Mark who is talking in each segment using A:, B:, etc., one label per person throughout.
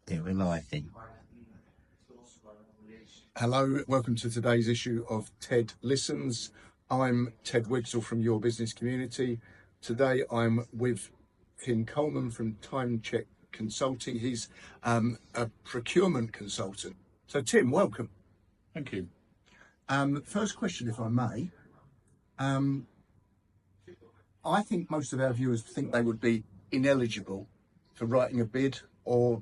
A: Yeah, we're live then.
B: Hello, welcome to today's issue of TED Listens. I'm Ted Wigsell from Your Business Community. Today I'm with Tim Colman from Time Check Consulting. He's a procurement consultant. So Tim, welcome.
C: Thank you.
B: First question, if I may. I think most of our viewers think they would be ineligible for writing a bid or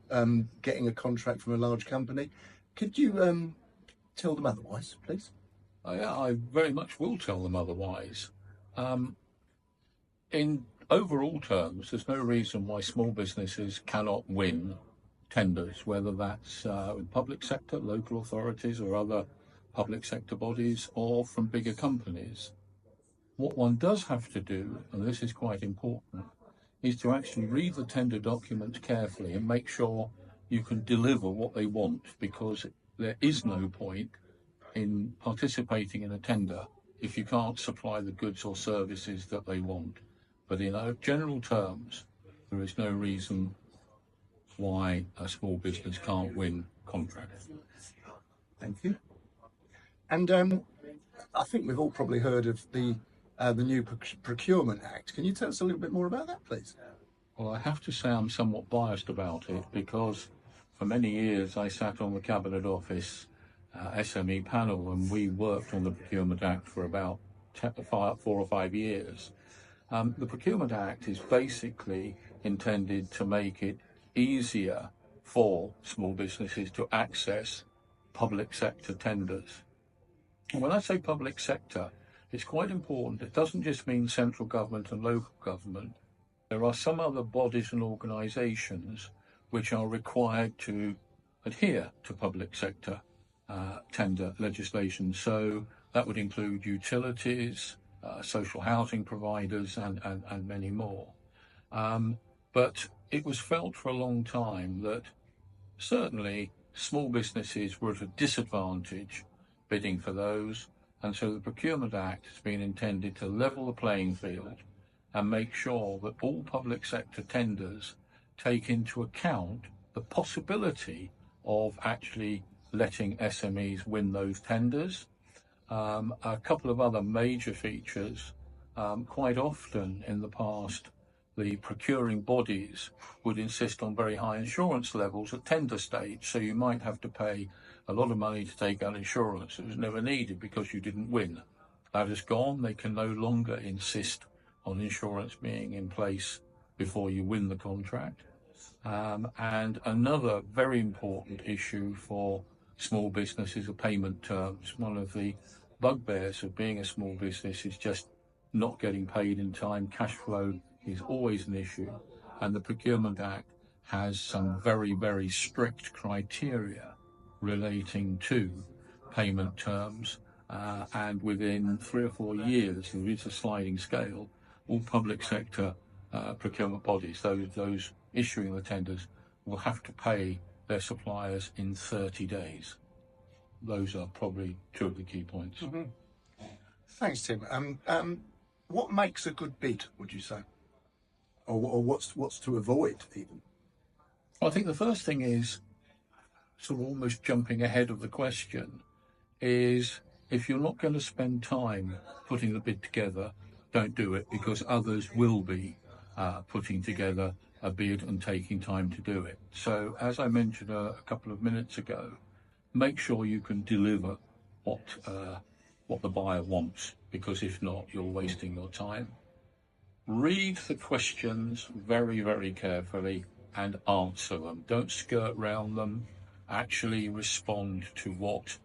B: getting a contract from a large company. Could you tell them otherwise, please?
C: I very much will tell them otherwise. In overall terms, there's no reason why small businesses cannot win tenders, whether that's with public sector, local authorities or other public sector bodies, or from bigger companies. What one does have to do, and this is quite important, is to actually read the tender documents carefully and make sure you can deliver what they want, because there is no point in participating in a tender if you can't supply the goods or services that they want. But in general terms, there is no reason why a small business can't win contracts.
B: Thank you. And I think we've all probably heard of the new Procurement Act. Can you tell us a little bit more about that, please?
C: Well, I have to say I'm somewhat biased about it, because for many years I sat on the Cabinet Office SME panel, and we worked on the Procurement Act for about 4 or 5 years. The Procurement Act is basically intended to make it easier for small businesses to access public sector tenders. And when I say public sector, it's quite important. It doesn't just mean central government and local government. There are some other bodies and organisations which are required to adhere to public sector tender legislation. So that would include utilities, social housing providers, and many more. But it was felt for a long time that certainly small businesses were at a disadvantage bidding for those. And so the Procurement Act has been intended to level the playing field and make sure that all public sector tenders take into account the possibility of actually letting SMEs win those tenders. A couple of other major features. Quite often in the past, the procuring bodies would insist on very high insurance levels at tender stage, so you might have to pay a lot of money to take out insurance. It was never needed because you didn't win. That is gone. They can no longer insist on insurance being in place before you win the contract. And another very important issue for small businesses are payment terms. One of the bugbears of being a small business is just not getting paid in time. Cash flow is always an issue, and the Procurement Act has some very, very strict criteria relating to payment terms, and within 3 or 4 years, there is a sliding scale. All public sector procurement bodies, those issuing the tenders, will have to pay their suppliers in 30 days. Those are probably 2 of the key points.
B: Mm-hmm. Thanks, Tim. What makes a good bid, would you say? Or what's to avoid, even?
C: I think the first thing is, sort of almost jumping ahead of the question, is if you're not going to spend time putting the bid together, don't do it, because others will be putting together a bid and taking time to do it. So, as I mentioned a couple of minutes ago, make sure you can deliver what the buyer wants, because if not, you're wasting your time. Read the questions very, very carefully and answer them. Don't skirt round them. Actually respond to what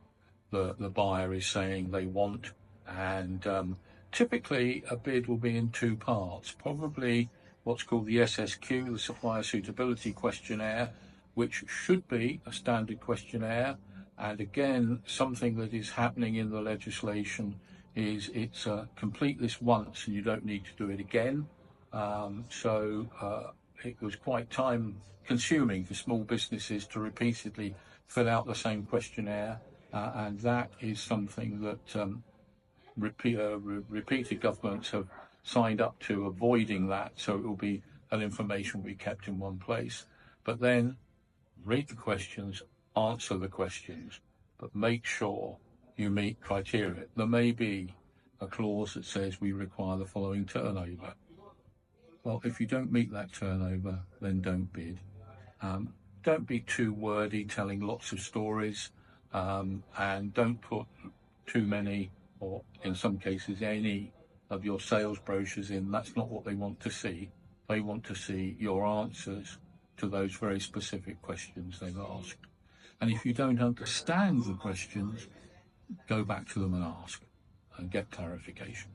C: the buyer is saying they want. And typically a bid will be in 2 parts. Probably what's called the SSQ, the Supplier Suitability Questionnaire, which should be a standard questionnaire. And again, something that is happening in the legislation is it's complete this once and you don't need to do it again. So it was quite time consuming for small businesses to repeatedly fill out the same questionnaire, and that is something that repeated governments have signed up to, avoiding that, so it will be, that information will be kept in one place. But then read the questions, answer the questions, but make sure you meet criteria. There may be a clause that says we require the following turnover. Well, if you don't meet that turnover, then don't bid. Don't be too wordy, telling lots of stories, and don't put too many, or in some cases any, of your sales brochures in. That's not what they want to see. They want to see your answers to those very specific questions they've asked. And if you don't understand the questions, go back to them and ask and get clarification.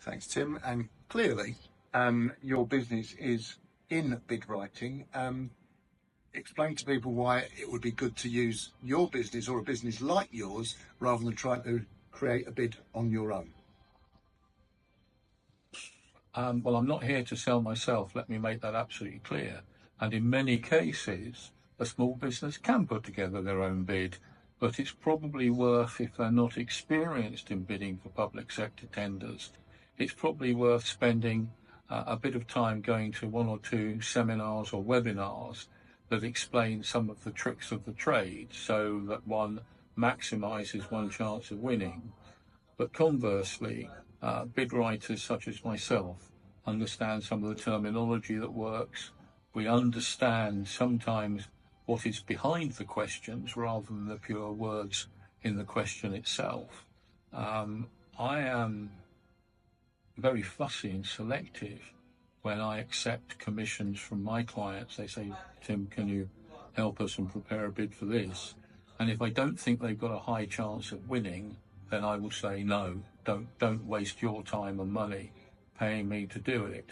B: Thanks, Tim. And clearly, your business is in bid writing. Explain to people why it would be good to use your business or a business like yours rather than trying to create a bid on your own.
C: Well, I'm not here to sell myself. Let me make that absolutely clear. And in many cases, a small business can put together their own bid, but it's probably worth, if they're not experienced in bidding for public sector tenders, it's probably worth spending a bit of time going to one or two seminars or webinars that explain some of the tricks of the trade so that one maximizes one chance of winning. But conversely, bid writers such as myself understand some of the terminology that works. We understand sometimes what is behind the questions rather than the pure words in the question itself. I am very fussy and selective when I accept commissions from my clients. They say, Tim, can you help us and prepare a bid for this? And if I don't think they've got a high chance of winning, then I will say, no, don't waste your time and money paying me to do it.